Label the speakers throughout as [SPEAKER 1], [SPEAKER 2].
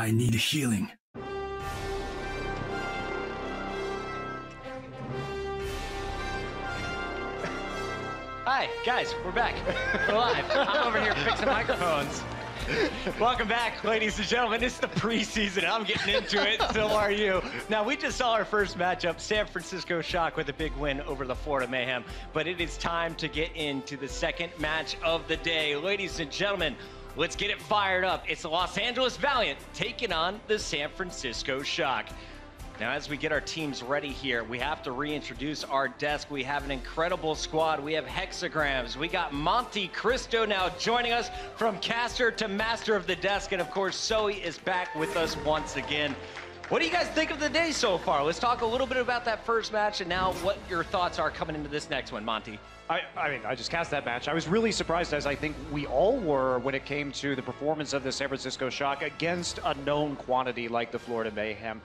[SPEAKER 1] I need healing.
[SPEAKER 2] Hi, guys, we're back. We're live. I'm over here fixing microphones. Welcome back, ladies and gentlemen. It's the preseason. I'm getting into it. So are you. Now, we just saw our first matchup, San Francisco Shock with a big win over the Florida Mayhem. But it is time to get into the second match of the day. Ladies and gentlemen, let's get it fired up. It's the Los Angeles Valiant taking on the San Francisco Shock. Now, as we get our teams ready here, we have to reintroduce our desk. We have an incredible squad. We have hexagrams. We got Monte Cristo now joining us from caster to master of the desk. And of course, Zoe is back with us once again. What do you guys think of the day so far? Let's talk a little bit about that first match and now what your thoughts are coming into this next one, Monty.
[SPEAKER 3] I mean, I just cast that match. I was really surprised, as I think we all were, when it came to the performance of the San Francisco Shock against a known quantity like the Florida Mayhem.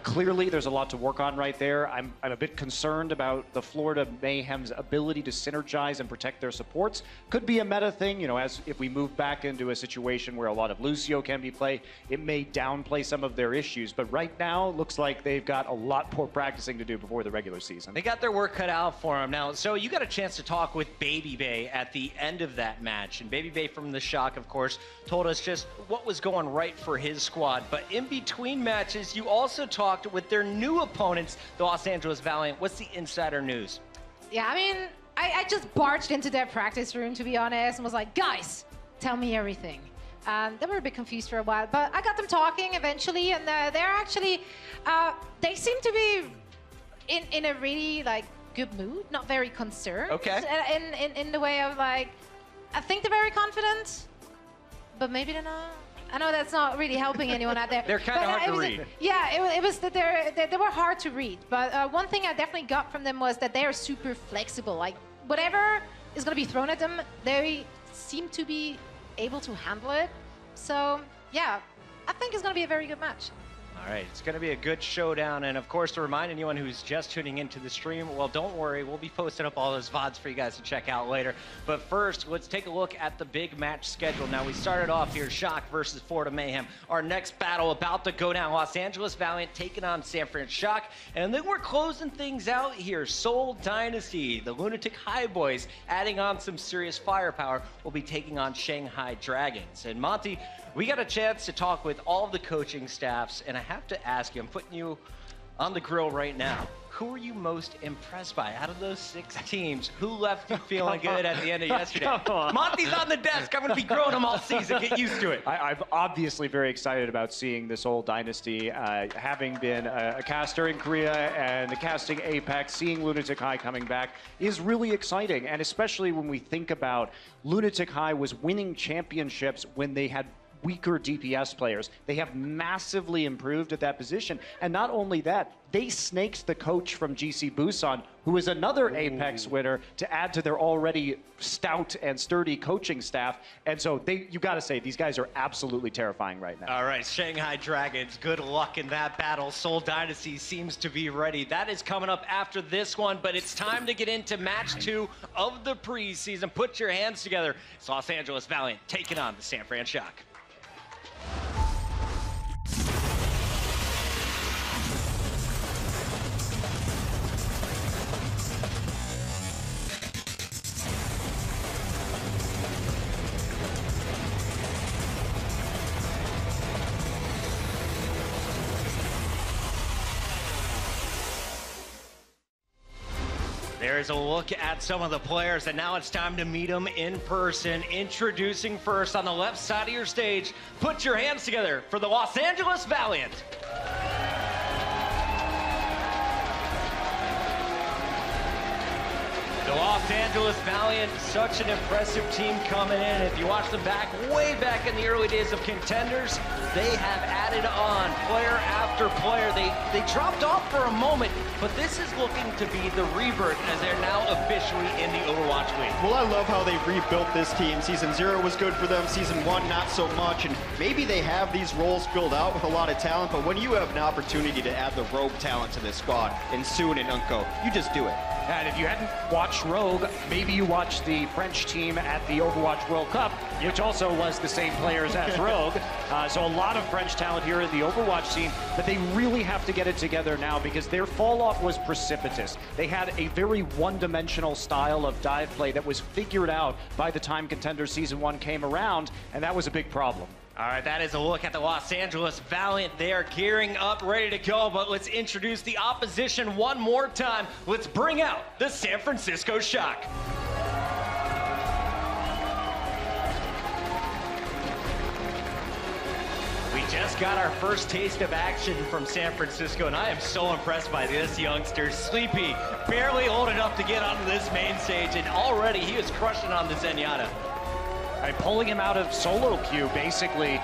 [SPEAKER 3] Clearly, there's a lot to work on right there. I'm a bit concerned about the Florida Mayhem's ability to synergize and protect their supports. Could be a meta thing, you know, as if we move back into a situation where a lot of Lucio can be played, it may downplay some of their issues. But right now, it looks like they've got a lot more practicing to do before the regular season.
[SPEAKER 2] They got their work cut out for them. Now, so you got a chance to talk with Baby Bay at the end of that match. And Baby Bay from the Shock, of course, told us just what was going right for his squad. But in between matches, you also talked with their new opponents, the Los Angeles Valiant. What's the insider news?
[SPEAKER 4] Yeah, I mean, I just barged into their practice room, to be honest, and was like, guys, tell me everything. They were a bit confused for a while, but I got them talking eventually, and they're actually, they seem to be in a really, like, good mood, not very concerned.
[SPEAKER 2] Okay.
[SPEAKER 4] In the way of, like, I think they're very confident, but maybe they're not. I know that's not really helping anyone out there.
[SPEAKER 2] They're kind of hard to read.
[SPEAKER 4] Yeah, it was that they were hard to read. But one thing I definitely got from them was that they are super flexible. Like, whatever is going to be thrown at them, they seem to be able to handle it. So, yeah, I think it's going to be a very good match.
[SPEAKER 2] All right, it's going to be a good showdown. And of course, to remind anyone who's just tuning into the stream, well, don't worry, we'll be posting up all those VODs for you guys to check out later. But first, let's take a look at the big match schedule. Now, we started off here, Shock versus Florida Mayhem. Our next battle about to go down, Los Angeles Valiant taking on San Fran Shock. And then we're closing things out here. Seoul Dynasty, the Lunatic High Boys, adding on some serious firepower, will be taking on Shanghai Dragons. And Monty, we got a chance to talk with all of the coaching staffs, and I have to ask you, I'm putting you on the grill right now. Who are you most impressed by out of those 6 teams? Who left you feeling good at the end of yesterday? Monty's on the desk. I'm going to be grilling him all season. Get used to it.
[SPEAKER 3] I'm obviously very excited about seeing this whole dynasty. Having been a caster in Korea and casting Apex, seeing Lunatic High coming back is really exciting. And especially when we think about Lunatic High was winning championships when they had weaker DPS players. They have massively improved at that position. And not only that, they snaked the coach from GC Busan, who is another Apex winner, to add to their already stout and sturdy coaching staff. And so you got to say, these guys are absolutely terrifying right now.
[SPEAKER 2] All right, Shanghai Dragons, good luck in that battle. Seoul Dynasty seems to be ready. That is coming up after this one, but it's time to get into match 2 of the preseason. Put your hands together. It's Los Angeles Valiant taking on the San Fran Shock. There's a look at some of the players, and now it's time to meet them in person. Introducing first on the left side of your stage, put your hands together for the Los Angeles Valiant. The Los Angeles Valiant, such an impressive team coming in. If you watch them back, way back in the early days of Contenders, they have added on player after player. They dropped off for a moment, but this is looking to be the rebirth as they're now officially in the Overwatch League.
[SPEAKER 5] Well, I love how they've rebuilt this team. Season 0 was good for them, Season 1 not so much, and maybe they have these roles filled out with a lot of talent, but when you have an opportunity to add the rogue talent to this squad, in Soon and Unko, you just do it.
[SPEAKER 3] And if you hadn't watched Rogue, maybe you watched the French team at the Overwatch World Cup, which also was the same players as Rogue. So a lot of French talent here in the Overwatch scene, but they really have to get it together now because their fall off was precipitous. They had a very one-dimensional style of dive play that was figured out by the time Contender Season 1 came around, and that was a big problem.
[SPEAKER 2] All right, that is a look at the Los Angeles Valiant. They are gearing up, ready to go, but let's introduce the opposition one more time. Let's bring out the San Francisco Shock. We just got our first taste of action from San Francisco, and I am so impressed by this youngster. Sleepy, barely old enough to get onto this main stage, and already he is crushing on the Zenyatta.
[SPEAKER 3] Pulling him out of solo queue, basically,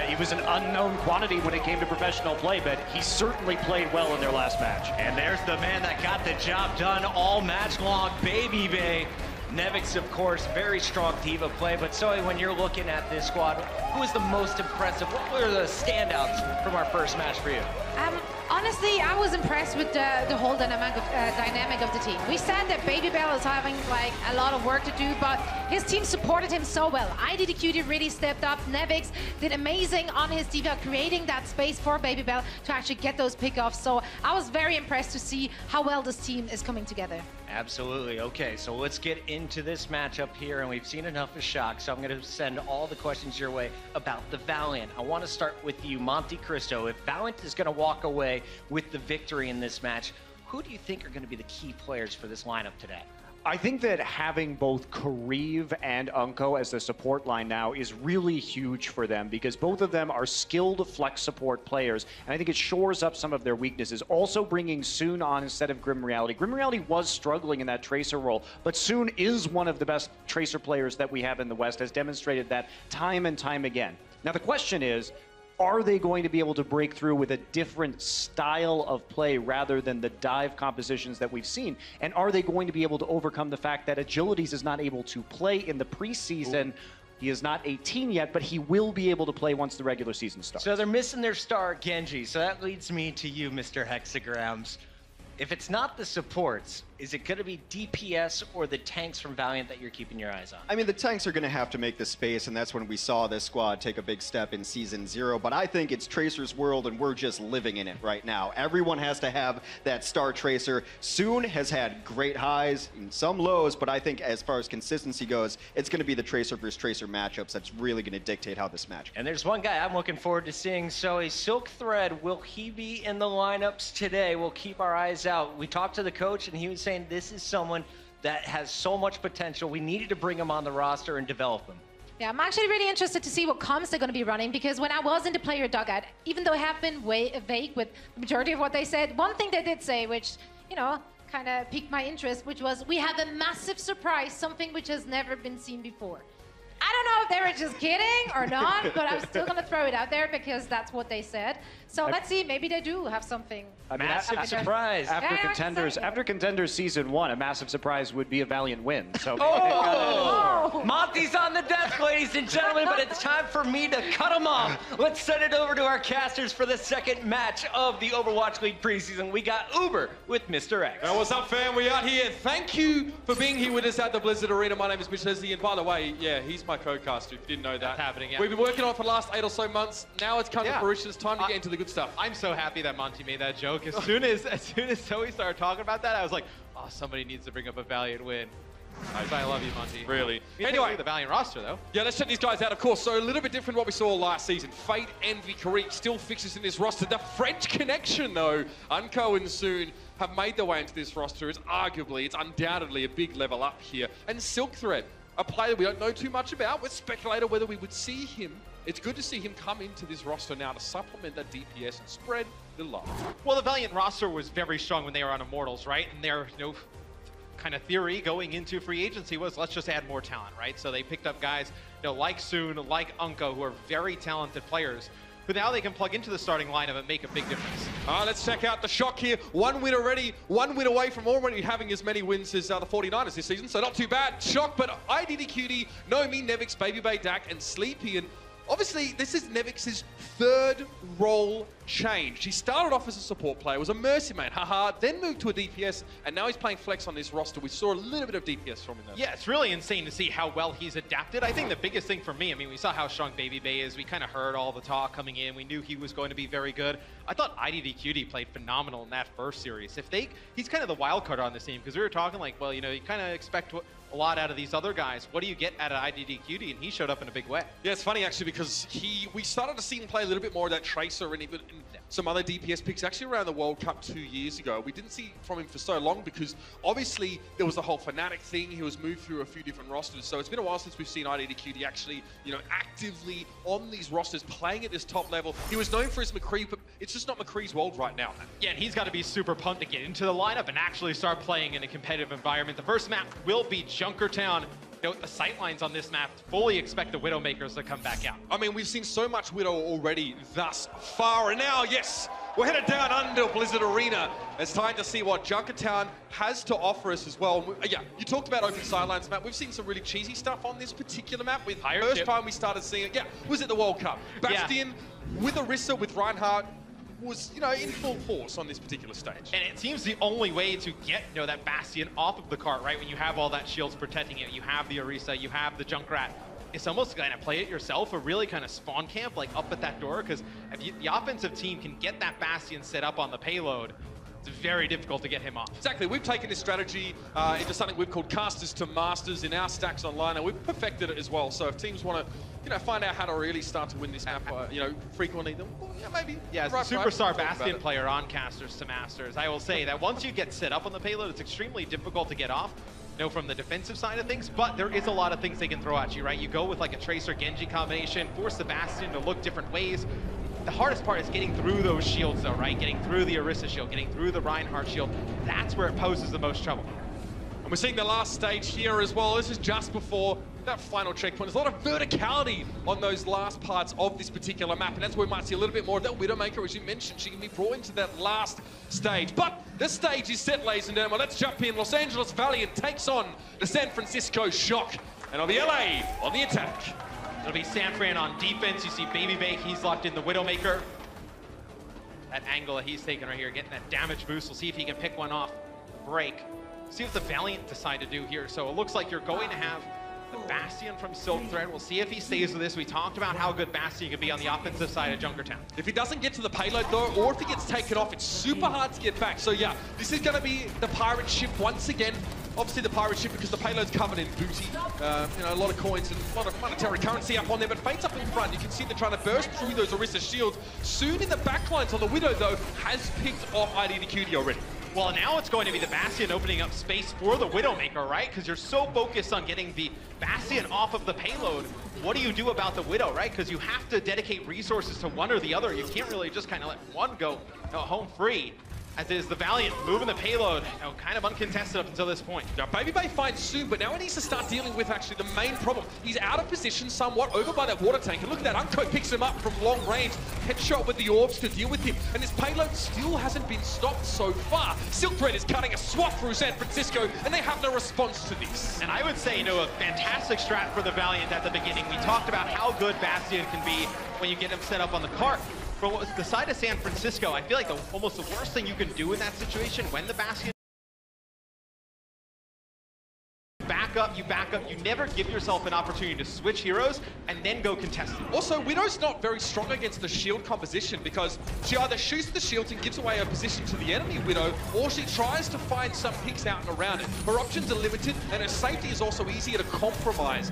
[SPEAKER 3] he was an unknown quantity when it came to professional play, but he certainly played well in their last match.
[SPEAKER 2] And there's the man that got the job done all match long, Baby Bay. Nevix, of course, very strong diva play, but Zoe, when you're looking at this squad, who was the most impressive? What were the standouts from our first match for you?
[SPEAKER 4] Honestly, I was impressed with the whole dynamic of the team. We said that Baby Bell is having like a lot of work to do, but his team supported him so well. IDDQD really stepped up. Nevix did amazing on his diva, creating that space for Baby Bell to actually get those pickoffs. So I was very impressed to see how well this team is coming together.
[SPEAKER 2] Absolutely. Okay, so let's get into this matchup here, and we've seen enough of Shock, so I'm going to send all the questions your way about the Valiant. I want to start with you, Monte Cristo. If Valiant is going to walk away with the victory in this match, who do you think are going to be the key players for this lineup today?
[SPEAKER 3] I think that having both Kariv and Unko as the support line now is really huge for them because both of them are skilled flex support players, and I think it shores up some of their weaknesses. Also bringing Soon on instead of Grim Reality. Grim Reality was struggling in that Tracer role, but Soon is one of the best Tracer players that we have in the West, has demonstrated that time and time again. Now the question is, are they going to be able to break through with a different style of play rather than the dive compositions that we've seen? And are they going to be able to overcome the fact that Agilities is not able to play in the preseason? He is not 18 yet, but he will be able to play once the regular season starts.
[SPEAKER 2] So they're missing their star, Genji. So that leads me to you, Mr. Hexagrams. If it's not the supports, is it going to be DPS or the tanks from Valiant that you're keeping your eyes on?
[SPEAKER 5] I mean, the tanks are going to have to make the space, and that's when we saw this squad take a big step in Season 0. But I think it's Tracer's world, and we're just living in it right now. Everyone has to have that star Tracer. Soon has had great highs and some lows, but I think as far as consistency goes, it's going to be the Tracer versus Tracer matchups that's really going to dictate how this match goes.
[SPEAKER 2] And there's one guy I'm looking forward to seeing. So a Silk Thread, will he be in the lineups today? We'll keep our eyes out. We talked to the coach, and he was saying this is someone that has so much potential. We needed to bring him on the roster and develop him.
[SPEAKER 4] Yeah, I'm actually really interested to see what comps they're going to be running, because when I was in the player dugout, even though I have been vague with the majority of what they said, one thing they did say, which, you know, kind of piqued my interest, which was, we have a massive surprise, something which has never been seen before. I don't know if they were just kidding or not, but I'm still going to throw it out there because that's what they said. So let's see, maybe they do have something.
[SPEAKER 3] I mean,
[SPEAKER 2] massive surprise.
[SPEAKER 3] After Contenders Season 1, a massive surprise would be a Valiant win. So
[SPEAKER 2] Monty's on the desk, ladies and gentlemen, but it's time for me to cut him off. Let's send it over to our casters for the second match of the Overwatch League preseason. We got Uber with Mr. X.
[SPEAKER 1] What's up, fam? We out here. Thank you for being here with us at the Blizzard Arena. My name is Mitch Leslie, and by the way, yeah, he's my co-caster, if you didn't know that.
[SPEAKER 6] That's happening, yeah.
[SPEAKER 1] We've been working on it for the last 8 or so months. Now it's come to fruition. It's time to get into the good stuff.
[SPEAKER 6] I'm so happy that Monty made that joke. As soon as Zoe started talking about that, I was like, oh, somebody needs to bring up a Valiant win. I love you, Monty.
[SPEAKER 1] Really.
[SPEAKER 6] Anyway, the Valiant roster, though.
[SPEAKER 1] Yeah, let's check these guys out, of course. So a little bit different what we saw last season. Fate, Envy, Karik still fixes in this roster. The French connection, though, Unko and Soon have made their way into this roster. It's undoubtedly a big level up here. And Silk Thread, a player we don't know too much about. We're speculating whether we would see him. It's good to see him come into this roster now to supplement that DPS and spread the love.
[SPEAKER 6] Well, the Valiant roster was very strong when they were on Immortals, right? And their kind of theory going into free agency was, let's just add more talent, right? So they picked up guys like Soon, like Unko, who are very talented players, but now they can plug into the starting lineup and make a big difference.
[SPEAKER 1] Let's check out the Shock here. 1 win already, 1 win away from already having as many wins as the 49ers this season, so not too bad. Shock, but IDDQD, Nomi, Nevix, Baby Bay, Dak, and Sleepy, and obviously, this is Nevix's third role change. He started off as a support player, was a mercy man, haha, then moved to a DPS, and now he's playing flex on this roster. We saw a little bit of DPS from him there.
[SPEAKER 6] Yeah, it's really insane to see how well he's adapted. I think the biggest thing for me, I mean, we saw how strong Baby Bay is. We kind of heard all the talk coming in. We knew he was going to be very good. I thought IDDQD played phenomenal in that first series. He's kind of the wild card on this team, because we were talking like, well, you know, you kind of expect a lot out of these other guys. What do you get out of IDDQD? And he showed up in a big way.
[SPEAKER 1] Yeah, it's funny actually, because we started to see him play a little bit more of that Tracer and even some other DPS picks actually around the World Cup 2 years ago. We didn't see from him for so long because obviously there was the whole Fnatic thing. He was moved through a few different rosters. So it's been a while since we've seen IDDQD actually, you know, actively on these rosters playing at this top level. He was known for his McCree, but it's just not McCree's world right now.
[SPEAKER 6] Yeah, and he's got to be super pumped to get into the lineup and actually start playing in a competitive environment. The first map will be Junkertown. Note the sightlines on this map. Fully expect the Widowmakers to come back out.
[SPEAKER 1] I mean, we've seen so much Widow already thus far, and now, yes, we're headed down under Blizzard Arena. It's time to see what Junkertown has to offer us as well. Yeah, you talked about open sidelines map. We've seen some really cheesy stuff on this particular map. With the first time we started seeing it, was at the World Cup. Bastion with Orisa, with Reinhardt, was, you know, in full force on this particular stage.
[SPEAKER 6] And it seems the only way to get, you know, that Bastion off of the cart, right? When you have all that shields protecting it, you have the Orisa, you have the Junkrat. It's almost kind of play it yourself or really kind of spawn camp like up at that door, because if the offensive team can get that Bastion set up on the payload, it's very difficult to get him off.
[SPEAKER 1] Exactly. We've taken this strategy into something we've called casters to masters in our stacks online, and we've perfected it as well. So if teams want to, you know, find out how to really start to win this map, you know, frequently, then maybe.
[SPEAKER 6] Yeah, as a superstar Bastion player on casters to masters, I will say that once you get set up on the payload, it's extremely difficult to get off. You know, from the defensive side of things, but there is a lot of things they can throw at you, right? You go with like a Tracer Genji combination, force the Bastion to look different ways. The hardest part is getting through those shields though, right? Getting through the Orisa shield, getting through the Reinhardt shield. That's where it poses the most trouble.
[SPEAKER 1] And we're seeing the last stage here as well. This is just before that final checkpoint. There's a lot of verticality on those last parts of this particular map, and that's where we might see a little bit more of that Widowmaker, as you mentioned. She can be brought into that last stage. But this stage is set, ladies and gentlemen. Let's jump in. Los Angeles Valiant takes on the San Francisco Shock, and it'll be LA on the attack.
[SPEAKER 6] It'll be San Fran on defense. You see Baby Bay, he's locked in the Widowmaker. That angle that he's taking right here, getting that damage boost. We'll see if he can pick one off. Break. See what the Valiant decide to do here. So it looks like you're going to have the Bastion from Silk Thread. We'll see if he stays with this. We talked about how good Bastion could be on the offensive side of Junkertown.
[SPEAKER 1] If he doesn't get to the payload though, or if he gets taken off, it's super hard to get back. So yeah, this is going to be the pirate ship once again. Obviously the pirate ship, because the payload's covered in booty. You know, a lot of coins and a lot of monetary currency up on there, but Fate's up in front. You can see they're trying to burst through those Orisa shields. Soon in the backlines on the Widow though, has picked off IDDQD already.
[SPEAKER 6] Well, now it's going to be the Bastion opening up space for the Widowmaker, right? Because you're so focused on getting the Bastion off of the payload. What do you do about the Widow, right? Because you have to dedicate resources to one or the other. You can't really just kind of let one go home free. As is the Valiant moving the payload, you know, kind of uncontested up until this point.
[SPEAKER 1] Now, Baby Bay finds soon, but now he needs to start dealing with actually the main problem. He's out of position somewhat over by that water tank, and look at that, Unco picks him up from long range, headshot with the orbs to deal with him, and his payload still hasn't been stopped so far. Silk Thread is cutting a swath through San Francisco, and they have no response to this.
[SPEAKER 6] And I would say, you know, a fantastic strat for the Valiant at the beginning. We talked about how good Bastion can be when you get him set up on the cart. From the side of San Francisco, I feel like almost the worst thing you can do in that situation when the Bastion you back up, you never give yourself an opportunity to switch heroes and then go contested.
[SPEAKER 1] Also, Widow's not very strong against the shield composition because she either shoots the shields and gives away her position to the enemy Widow, or she tries to find some picks out and around it. Her options are limited, and her safety is also easier to compromise.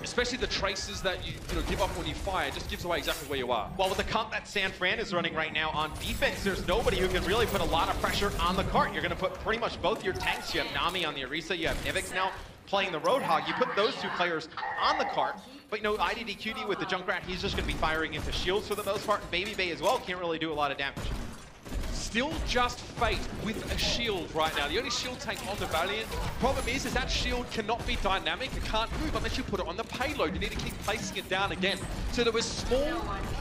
[SPEAKER 1] Especially the traces that you give up when you fire, just gives away exactly where you are.
[SPEAKER 6] Well, with the comp that San Fran is running right now on defense, there's nobody who can really put a lot of pressure on the cart. You're going to put pretty much both your tanks. You have Nami on the Orisa, you have Nivix now playing the Roadhog. You put those two players on the cart, but you know, IDDQD with the Junkrat, he's just going to be firing into shields for the most part, and Baby Bay as well can't really do a lot of damage.
[SPEAKER 1] still just Fate with a shield right now. The only shield tank on the Valiant. Problem is that shield cannot be dynamic. It can't move unless you put it on the payload. You need to keep placing it down again. So there were small,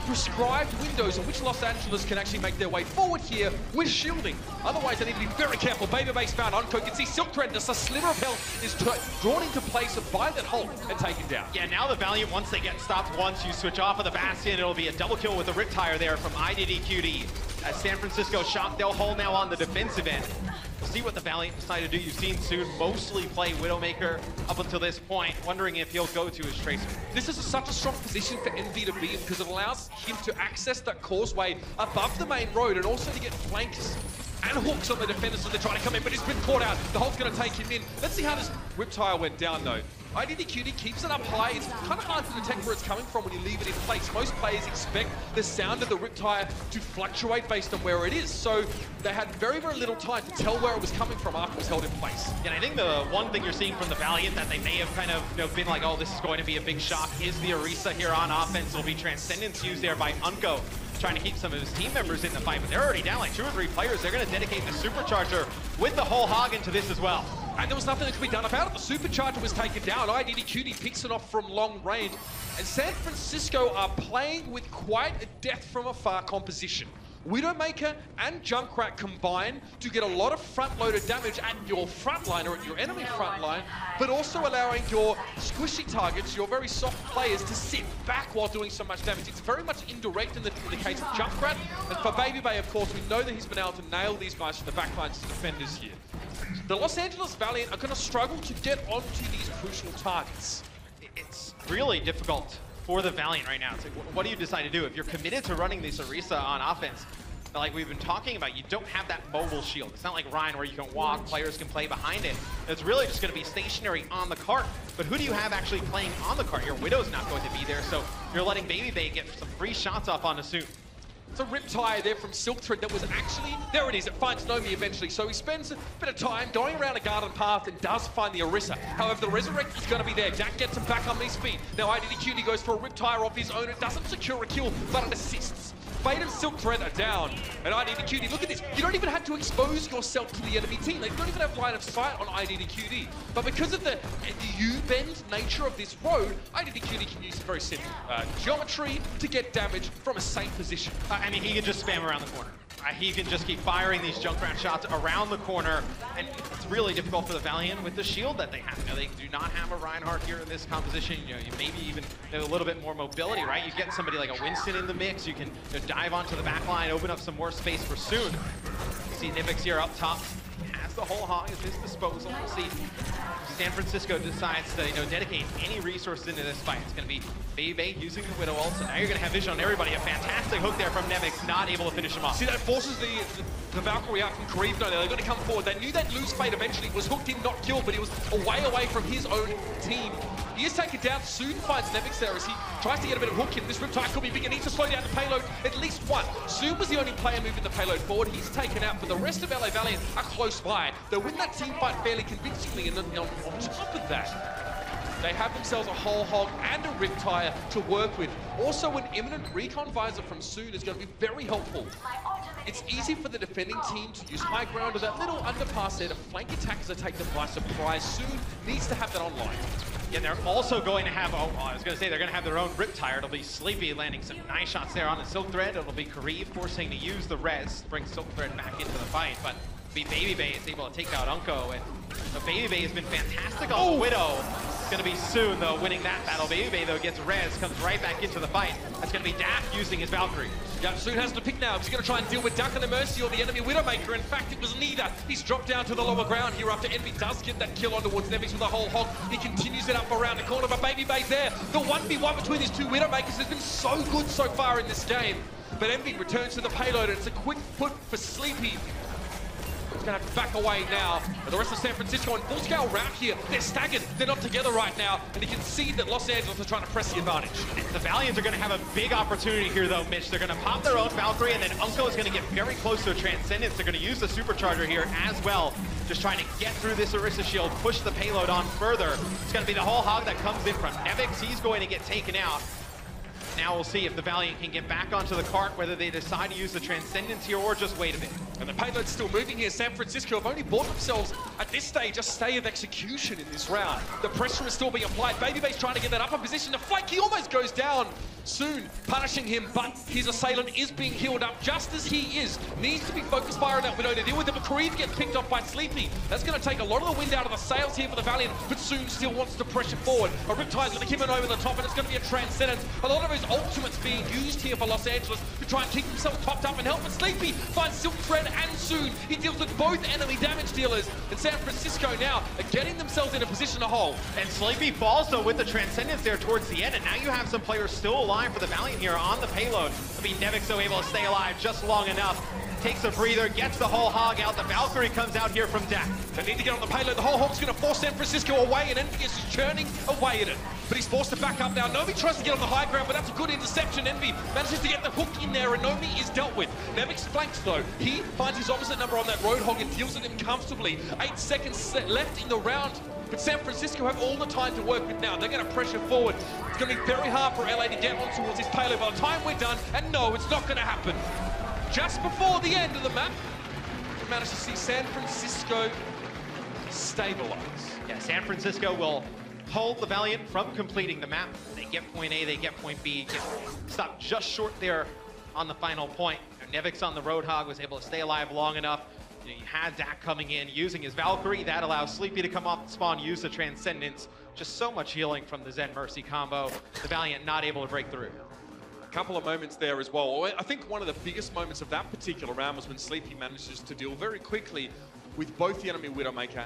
[SPEAKER 1] prescribed windows in which Los Angeles can actually make their way forward here with shielding. Otherwise, they need to be very careful. Baby base found. Unco can see Silk Thread. Just a sliver of health is drawn into place by that Hulk and taken down.
[SPEAKER 6] Yeah, now the Valiant, once they get stopped once, you switch off of the Bastion, it'll be a double kill with a Riptire there from IDDQD. As San Francisco shot, they'll hold now on the defensive end. We'll see what the Valiant decide to do. You've seen Soon mostly play Widowmaker up until this point, wondering if he'll go to his Tracer.
[SPEAKER 1] This is such a strong position for Envy to be in because it allows him to access that causeway above the main road and also to get flanks and hooks on the defenders as they're trying to come in, but he's been caught out. The Hulk's going to take him in. Let's see how this Riptire went down, though. IDDQD keeps it up high. It's kind of hard to detect where it's coming from when you leave it in place. Most players expect the sound of the Riptire to fluctuate based on where it is, so they had very, very little time to tell where it was coming from after it was held in place.
[SPEAKER 6] And I think the one thing you're seeing from the Valiant that they may have kind of been like, oh, this is going to be a big shock, is the Orisa here on offense. It'll be Transcendence used there by Unco, trying to keep some of his team members in the fight, but they're already down like 2 or 3 players. They're going to dedicate the Supercharger with the whole hog into this as well.
[SPEAKER 1] And there was nothing that could be done about it. The Supercharger was taken down. IDDQD picks it off from long range. And San Francisco are playing with quite a death from afar composition. Widowmaker and Junkrat combine to get a lot of front-loaded damage at your front line or at your enemy front line, but also allowing your squishy targets, your very soft players, to sit back while doing so much damage. It's very much indirect in the case of Junkrat, and for Baby Bay, of course, we know that he's been able to nail these guys from the backlines to defenders here. The Los Angeles Valiant are going to struggle to get onto these crucial targets.
[SPEAKER 6] It's really difficult for the Valiant right now. It's like, what do you decide to do? If you're committed to running this Orisa on offense, like we've been talking about, you don't have that mobile shield. It's not like Ryan where you can walk, players can play behind it. It's really just going to be stationary on the cart. But who do you have actually playing on the cart? Your Widow's not going to be there, so you're letting Baby Bay get some free shots off on Soon.
[SPEAKER 1] It's a Riptire there from Silk Thread that was actually, there it is, it finds Nomi eventually. So he spends a bit of time going around a garden path and does find the Orisa. However, the Resurrect is going to be there. Jack gets him back on his feet. Now IDDQD goes for a Riptire off his own. It doesn't secure a kill, but it assists. Fate and Silk Thread are down. And IDDQD, look at this. You don't even have to expose yourself to the enemy team. They don't even have line of sight on IDDQD. But because of the U-bend nature of this road, IDDQD can use very simple geometry to get damage from a safe position.
[SPEAKER 6] I mean, he can just spam around the corner. He can just keep firing these Junkrat shots around the corner, and it's really difficult for the Valiant with the shield that they have. You know, they do not have a Reinhardt here in this composition. You know, you maybe even have a little bit more mobility, right? You get somebody like a Winston in the mix. You can dive onto the back line, open up some more space for Soon. You see Nivix here up top. Has the whole hog at his disposal. We'll see San Francisco decides to dedicate any resources into this fight. It's going to be Baby Bay using the Widow ult, so now you're going to have vision on everybody. A fantastic hook there from Nevix, not able to finish him off.
[SPEAKER 1] See, that forces the Valkyrie out from Kareev. No, they're going to come forward. They knew they'd lose Fate eventually. Was hooked in, not killed, but he was away from his own team. He is taken down. Soon finds Nevix there as he tries to get a bit of hook in. This Riptide could be big. It needs to slow down the payload at least one. Soon was the only player moving the payload forward. He's taken out, but the rest of LA Valiant are close by. They win that team fight fairly convincingly, and on top of that, they have themselves a whole hog and a Riptire to work with. Also, an imminent recon visor from Soon is going to be very helpful. It's easy for the defending team to use high ground with that little underpass there to flank attackers that take them by surprise. Soon needs to have that online.
[SPEAKER 6] Yeah, they're also going to have, I was going to say, they're going to have their own Riptire. It'll be Sleepy landing some nice shots there on the Silk Thread. It'll be Kareev forcing to use the res to bring Silk Thread back into the fight. But Baby Bay is able to take out Unco, and Baby Bay has been fantastic on the Widow. It's going to be Soon, though, winning that battle. Baby Bay, though, gets res, comes right back into the fight. That's going to be Dak using his Valkyrie.
[SPEAKER 1] Yeah, Soon has to pick now. He's going to try and deal with Dak and the Mercy or the enemy Widowmaker. In fact, it was neither. He's dropped down to the lower ground here after Envy does get that kill on towards Nevix with a whole hog. He continues it up around the corner, but Baby Bay's there. The 1v1 between these two Widowmakers has been so good so far in this game. But Envy returns to the payload, and it's a quick put for Sleepy. He's going to have to back away now. But the rest of San Francisco in full-scale rout here. They're staggered. They're not together right now. And you can see that Los Angeles are trying to press the advantage.
[SPEAKER 6] The Valiants are going to have a big opportunity here, though, Mitch. They're going to pop their own Valkyrie, and then Unco is going to get very close to a Transcendence. They're going to use the Supercharger here as well. Just trying to get through this Orisa shield, push the payload on further. It's going to be the whole hog that comes in from Nevix. He's going to get taken out. Now we'll see if the Valiant can get back onto the cart, whether they decide to use the Transcendence here or just wait a bit.
[SPEAKER 1] And the payload's still moving here. San Francisco have only bought themselves, at this stage, a stay of execution in this round. The pressure is still being applied. Babyface trying to get that upper position. The flank, he almost goes down. Soon punishing him, but his assailant is being healed up just as he is. Needs to be focused fire on that Widow to deal with it, but Kareem gets picked off by Sleepy. That's going to take a lot of the wind out of the sails here for the Valiant, but Soon still wants to pressure forward. A Riptide's going to keep it over the top, and it's going to be a Transcendence. A lot of his ultimates being used here for Los Angeles to try and keep themselves topped up and help, but Sleepy finds Silk Thread and Soon. He deals with both enemy damage dealers, and San Francisco now are getting themselves in a position to hold.
[SPEAKER 6] And Sleepy falls, though, with the Transcendence there towards the end, and now you have some players still alive for the Valiant here on the payload. I mean, Nevix though able to stay alive just long enough. Takes a breather, gets the whole hog out. The Valkyrie comes out here from deck.
[SPEAKER 1] They need to get on the payload. The whole hog's going to force San Francisco away, and Envious is churning away at it. But he's forced to back up now. Nomi tries to get on the high ground, but that's a good interception. Envy manages to get the hook in there, and Nomi is dealt with. Nevix flanks, though. He finds his opposite number on that Roadhog and deals with him comfortably. 8 seconds left in the round. But San Francisco have all the time to work with now. They're going to pressure forward. It's going to be very hard for LA to get on towards his payload by the time we're done. And no, it's not going to happen. Just before the end of the map, we managed to see San Francisco stabilize.
[SPEAKER 6] Yeah, San Francisco will hold the Valiant from completing the map. They get point A, they get point B, get stopped just short there on the final point. Nevix on the Roadhog was able to stay alive long enough. You had Dak coming in, using his Valkyrie. That allows Sleepy to come off the spawn, use the Transcendence. Just so much healing from the Zen Mercy combo. The Valiant not able to break through.
[SPEAKER 1] A couple of moments there as well. I think one of the biggest moments of that particular round was when Sleepy manages to deal very quickly with both the enemy Widowmaker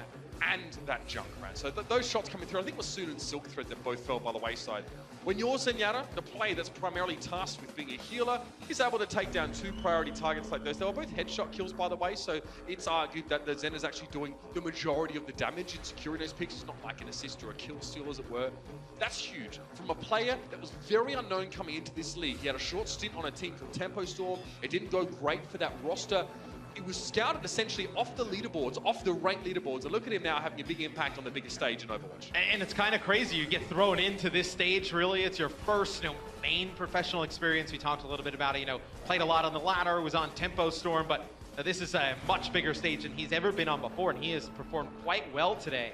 [SPEAKER 1] and that Junkrat. So those shots coming through, I think it was Soon and Silk Thread that both fell by the wayside. When you're Zenyatta, the play that's primarily tasked with being a healer, is able to take down 2 priority targets like those. They were both headshot kills, by the way, so it's argued that the Zen is actually doing the majority of the damage in securing those picks. It's not like an assist or a kill steal, as it were. That's huge. From a player that was very unknown coming into this league. He had a short stint on a team called Tempo Storm. It didn't go great for that roster. It was scouted essentially off the leaderboards, off the ranked leaderboards. And look at him now having a big impact on the biggest stage in Overwatch.
[SPEAKER 6] And it's kind of crazy. You get thrown into this stage, really. It's your first, main professional experience. We talked a little bit about it, played a lot on the ladder, was on Tempo Storm, but this is a much bigger stage than he's ever been on before, and he has performed quite well today.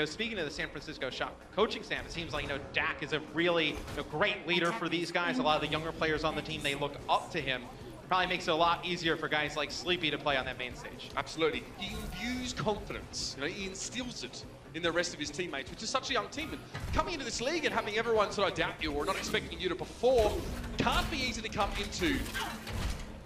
[SPEAKER 6] Speaking of the San Francisco shop coaching staff, it seems like, Dak is a really great leader for these guys. A lot of the younger players on the team, they look up to him. Probably makes it a lot easier for guys like Sleepy to play on that main stage.
[SPEAKER 1] Absolutely. He imbues confidence. He instills it in the rest of his teammates, which is such a young team. And coming into this league and having everyone sort of doubt you or not expecting you to perform can't be easy to come into.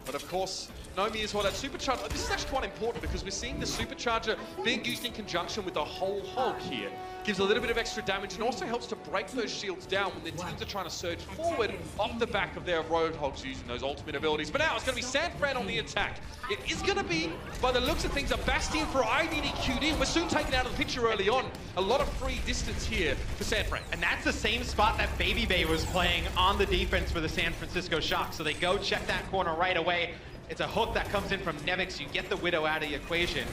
[SPEAKER 1] But of course, Nomi as well, that supercharger. This is actually quite important because we're seeing the supercharger being used in conjunction with the whole hog here. Gives a little bit of extra damage and also helps to break those shields down when the teams are trying to surge forward off the back of their Roadhogs using those ultimate abilities. But now it's going to be San Fran on the attack. It is going to be, by the looks of things, a bastion for IDDQD. We're soon taken out of the picture early on. A lot of free distance here for San Fran.
[SPEAKER 6] And that's the same spot that Baby Bay was playing on the defense for the San Francisco Shock. So they go check that corner right away. It's a hook that comes in from Nevix. You get the Widow out of the equation.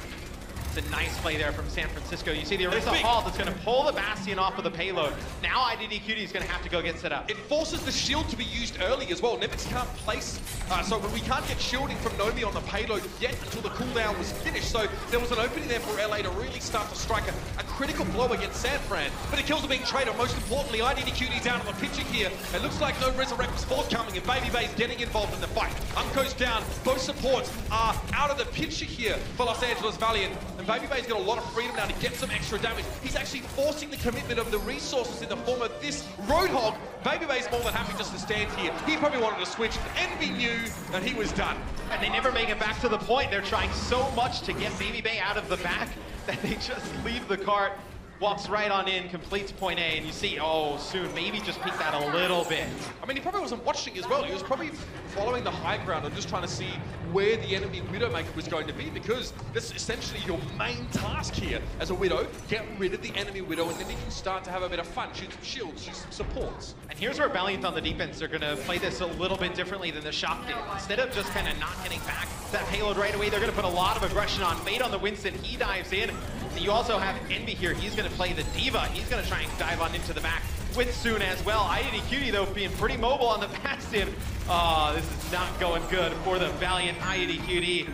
[SPEAKER 6] It's a nice play there from San Francisco. You see the Orisa Hall that's going to pull the Bastion off of the payload. Now IDDQD is going to have to go get set up.
[SPEAKER 1] It forces the shield to be used early as well. Nevix can't place, so we can't get shielding from Nomi on the payload yet until the cooldown was finished. So there was an opening there for LA to really start to strike a critical blow against San Fran. But it kills the being traitor. Most importantly, IDDQD's down on the pitching here. It looks like no Resurrect was forthcoming, and Baby Bay's getting involved in the fight. Unco's down. Both supports are out of the picture here for Los Angeles Valiant. And Baby Bay's got a lot of freedom now to get some extra damage. He's actually forcing the commitment of the resources in the form of this Roadhog. Baby Bay's more than happy just to stand here. He probably wanted to switch. Envy knew that he was done.
[SPEAKER 6] And they never make it back to the point. They're trying so much to get Baby Bay out of the back that they just leave the cart, walks right on in, completes point A, and you see, oh, Soon maybe just peeked out a little bit.
[SPEAKER 1] I mean, he probably wasn't watching as well. He was probably following the high ground and just trying to see where the enemy Widowmaker was going to be, because that's essentially your main task here as a Widow. Get rid of the enemy Widow, and then you can start to have a bit of fun. Shoot some shields, shoot some supports.
[SPEAKER 6] And here's where Valiant on the defense are going to play this a little bit differently than the Shock did. Instead of just kind of not getting back that payload right away, they're going to put a lot of aggression on. Fade on the Winston, he dives in. And you also have Envy here. He's going to play the Diva. He's going to try and dive on into the back with Soon as well. IDDQD, though, being pretty mobile on the Bastion. Oh, this is not going good for the Valiant. IDDQD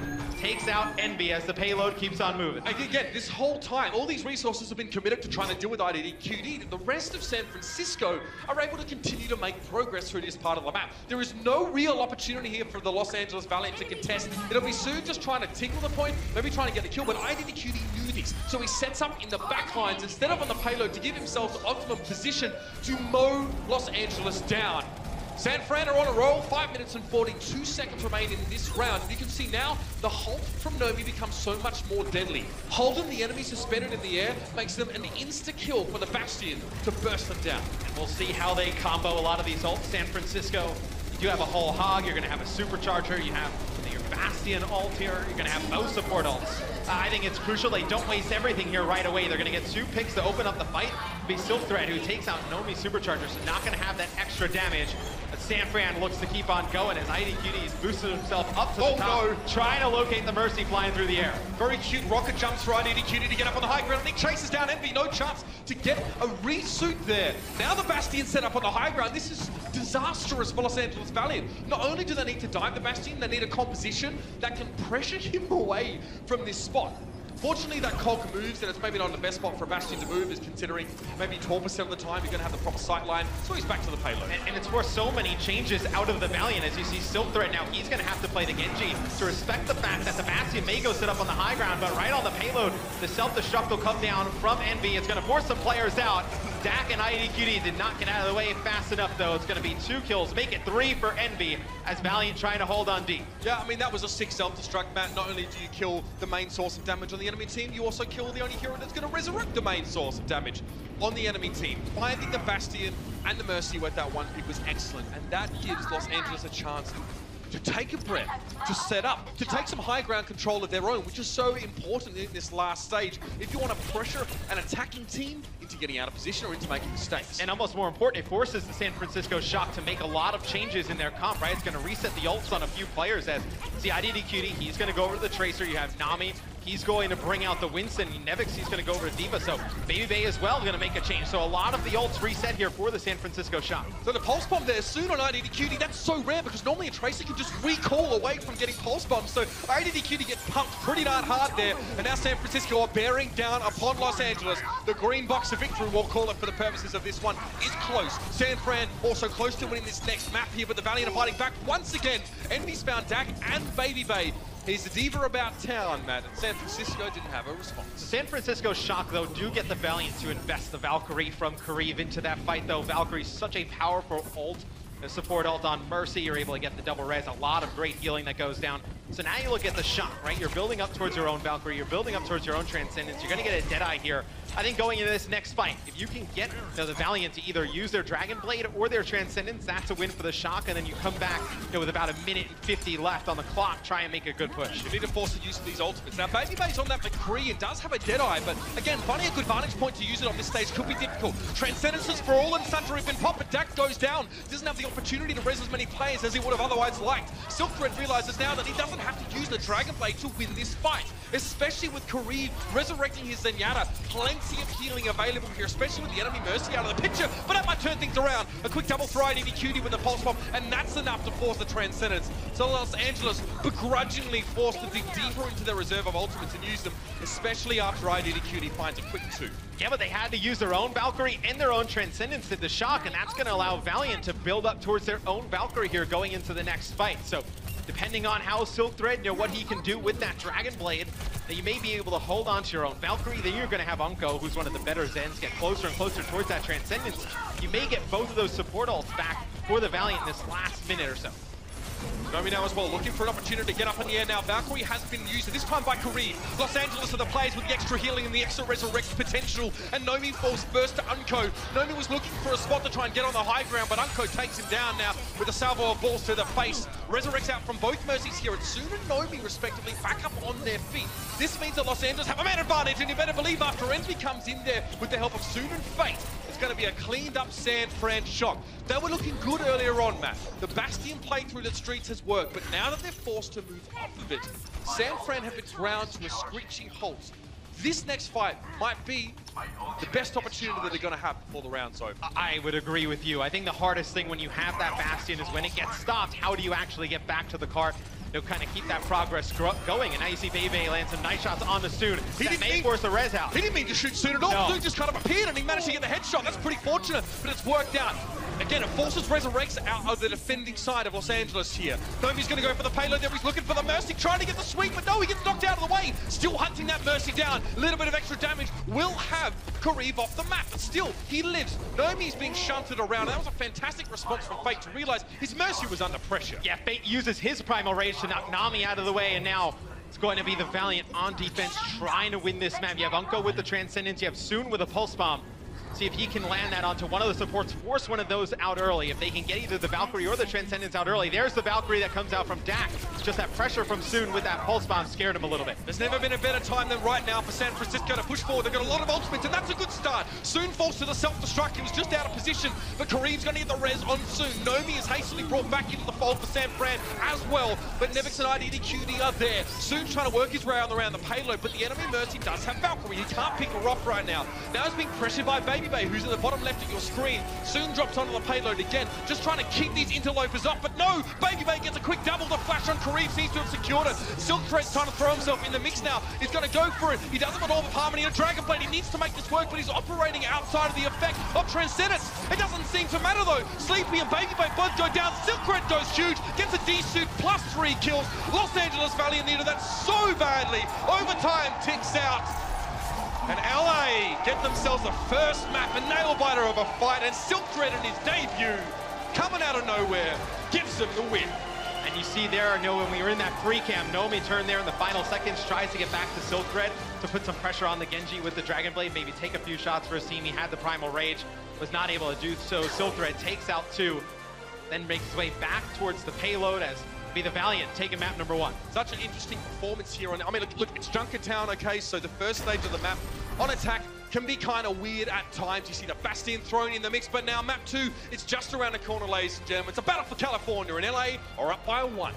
[SPEAKER 6] takes out Envy as the payload keeps on moving.
[SPEAKER 1] Again, this whole time, all these resources have been committed to trying to deal with IDDQD. The rest of San Francisco are able to continue to make progress through this part of the map. There is no real opportunity here for the Los Angeles Valiant to contest. It'll be Soon just trying to tickle the point, maybe trying to get the kill, but IDDQD knew this. So he sets up in the back lines instead of on the payload to give himself the optimum position to mow Los Angeles down. San Fran are on a roll, 5 minutes and 42 seconds remain in this round. And you can see now the Halt from Nomi becomes so much more deadly. Holding the enemy suspended in the air makes them an insta-kill for the Bastion to burst them down.
[SPEAKER 6] And we'll see how they combo a lot of these ults. San Francisco, you do have a whole hog, you're gonna have a supercharger, you have your Bastion ult here, you're gonna have both support ults. I think it's crucial they don't waste everything here right away. They're gonna get 2 picks to open up the fight. It'll be Silk Thread who takes out Nomi's supercharger, so not gonna have that extra damage. But San Fran looks to keep on going as IDQD is boosting himself up to the top, trying to locate the Mercy flying through the air.
[SPEAKER 1] Very cute rocket jumps for IDDQD to get up on the high ground. He chases down Envy, no chance to get a resuit there. Now the Bastion set up on the high ground. This is disastrous for Los Angeles Valiant. Not only do they need to dive the Bastion, they need a composition that can pressure him away from this spot. Fortunately, that Cog moves, and it's maybe not the best spot for a Bastion to move, is considering maybe 12% of the time you're going to have the proper sight line, so he's back to the payload.
[SPEAKER 6] And it's forced so many changes out of the Valiant. As you see Silk Thread now, he's going to have to play the Genji to respect the fact that the Bastion may go sit up on the high ground, but right on the payload, the self-destruct will come down from Envy. It's going to force some players out. Dak and IDQD did not get out of the way fast enough, though. It's going to be 2 kills, make it 3 for Envy, as Valiant trying to hold on deep.
[SPEAKER 1] Yeah, I mean, that was a 6 self-destruct, Matt. Not only do you kill the main source of damage on the enemy team, you also kill the only hero that's going to resurrect the main source of damage on the enemy team. Finding the Bastion and the Mercy with that one pick was excellent, and that gives Los Angeles a chance to take a breath, to set up, to take some high ground control of their own, which is so important in this last stage if you want to pressure an attacking team into getting out of position or into making mistakes.
[SPEAKER 6] And almost more important, it forces the San Francisco Shock to make a lot of changes in their comp, right? It's going to reset the ults on a few players as, see, IDDQD, he's going to go over to the Tracer, you have Nami, he's going to bring out the Winston, Nevix, he's going to go over to D.Va, so Baby Bay as well going to make a change. So a lot of the ults reset here for the San Francisco Shock.
[SPEAKER 1] So the Pulse Bomb there, soon on IDDQD, that's so rare because normally a Tracer can just recall away from getting Pulse Bombs. So IDDQD gets pumped pretty darn hard there, and now San Francisco are bearing down upon Los Angeles. The green box of victory, we'll call it for the purposes of this one, is close. San Fran also close to winning this next map here, but the Valiant are fighting back once again. Envy's found Dak and Baby Bay. He's the diva about town, Matt, and San Francisco didn't have a response.
[SPEAKER 6] San Francisco Shock, though, do get the Valiant to invest the Valkyrie from Kariv into that fight, though. Valkyrie's such a powerful ult. The support ult on Mercy, you're able to get the double res, a lot of great healing that goes down. So now you look at the Shock, right? You're building up towards your own Valkyrie, you're building up towards your own Transcendence, you're gonna get a Deadeye here. I think going into this next fight, if you can get the Valiant to either use their Dragon Blade or their Transcendence, that's a win for the Shock, and then you come back with about 1 minute and 50 left on the clock, try and make a good push.
[SPEAKER 1] You need to force the use of these ultimates. Now, Baby Bay's on that McCree and does have a Deadeye, but again, finding a good vantage point to use it on this stage could be difficult. Transcendences for all and sundry have been popped, but Dak goes down. Doesn't have the opportunity to res as many players as he would have otherwise liked. Silk Thread realizes now that he doesn't have to use the Dragon Blade to win this fight, especially with Kariv resurrecting his Zenyatta. Plenty of healing available here, especially with the enemy Mercy out of the picture, but that might turn things around. A quick double throw IDDQD with the Pulse Bomb, and that's enough to force the Transcendence. So Los Angeles begrudgingly forced to dig deeper into their reserve of ultimates and use them, especially after IDDQD finds a quick 2.
[SPEAKER 6] Yeah, but they had to use their own Valkyrie and their own Transcendence to the Shock, and that's going to allow Valiant to build up towards their own Valkyrie here going into the next fight. So depending on how Silk Thread, what he can do with that Dragon Blade, that you may be able to hold on to your own Valkyrie. Then you're going to have Unko, who's one of the better Zens, get closer and closer towards that Transcendence. You may get both of those support ults back for the Valiant in this last minute or so.
[SPEAKER 1] Nomi now as well, looking for an opportunity to get up in the air now. Valkyrie has been used, this time by Kariv. Los Angeles are the players with the extra healing and the extra resurrect potential, and Nomi falls first to Unko. Nomi was looking for a spot to try and get on the high ground, but Unko takes him down now with a salvo of balls to the face. Resurrects out from both Mercies here, and Soon and Nomi respectively back up on their feet. This means that Los Angeles have a man advantage, and you better believe after Envy comes in there with the help of Soon and Fate, it's going to be a cleaned up San Fran Shock. They were looking good earlier on, Matt. The Bastion play through the streets has worked, but now that they're forced to move off of it, San Fran have been ground to a screeching halt. This next fight might be the best opportunity that they're going to have before the round's over.
[SPEAKER 6] I would agree with you. I think the hardest thing when you have that Bastion is when it gets stopped, how do you actually get back to the cart? kind of keep that progress going. And now you see Bebe land some nice shots on the Soon. That may force the res out.
[SPEAKER 1] He didn't mean to shoot Soon at all.
[SPEAKER 6] No.
[SPEAKER 1] Soon just kind of appeared and he managed to get the headshot. That's pretty fortunate, but it's worked out. Again, it forces Resurrects out of the defending side of Los Angeles here. Nomi's going to go for the payload there. He's looking for the Mercy, trying to get the sweep, but no, he gets knocked out of the way. Still hunting that Mercy down. A little bit of extra damage will have Kariv off the map, but still, he lives. Nomi's being shunted around. That was a fantastic response from Fate to realize his Mercy was under pressure.
[SPEAKER 6] Yeah, Fate uses his Primal Rage to knock Nami out of the way, and now it's going to be the Valiant on defense trying to win this map. You have Unko with the Transcendence, you have Soon with a Pulse Bomb. See if he can land that onto one of the supports, force one of those out early. If they can get either the Valkyrie or the Transcendence out early, there's the Valkyrie that comes out from Dak. Just that pressure from Soon with that Pulse Bomb scared him a little bit.
[SPEAKER 1] There's never been a better time than right now for San Francisco to push forward. They've got a lot of ultimates, and that's a good start. Soon falls to the self-destruct. He was just out of position, but Kariv's going to get the res on Soon. Nomi is hastily brought back into the fold for San Fran as well, but Nevix and IDDQD are there. Soon's trying to work his way around the payload, but the enemy Mercy does have Valkyrie. He can't pick her off right now. Now he's being pressured by Baby Bay, who's at the bottom left of your screen. Soon drops onto the payload again, just trying to keep these interlopers off, but no! Baby Bay gets a quick double to flash on Kariv, seems to have secured it. Silk Thread's trying to throw himself in the mix now. He's going to go for it. He doesn't want Orb of Harmony and Dragon Blade. He needs to make this work, but he's operating outside of the effect of Transcendence. It doesn't seem to matter though. Sleepy and Baby Bay both go down. Silk Thread goes huge, gets a D-suit plus 3 kills. Los Angeles Valiant needed that so badly. Overtime ticks out. And LA get themselves the first map, a nail-biter of a fight, and Silk Thread in his debut, coming out of nowhere, gives them the win.
[SPEAKER 6] And you see there, when we were in that free cam, Nomi turned there in the final seconds, tries to get back to Silk Thread to put some pressure on the Genji with the Dragon Blade, maybe take a few shots for his team. He had the Primal Rage, was not able to do so. Silk Thread takes out 2, then makes his way back towards the payload as be the Valiant taking map number 1.
[SPEAKER 1] Such an interesting performance here. I mean, look, it's Junkertown, okay, so the first stage of the map on attack can be kind of weird at times. You see the Bastion thrown in the mix, but now map 2, it's just around the corner, ladies and gentlemen. It's a battle for California, and LA are up by 1.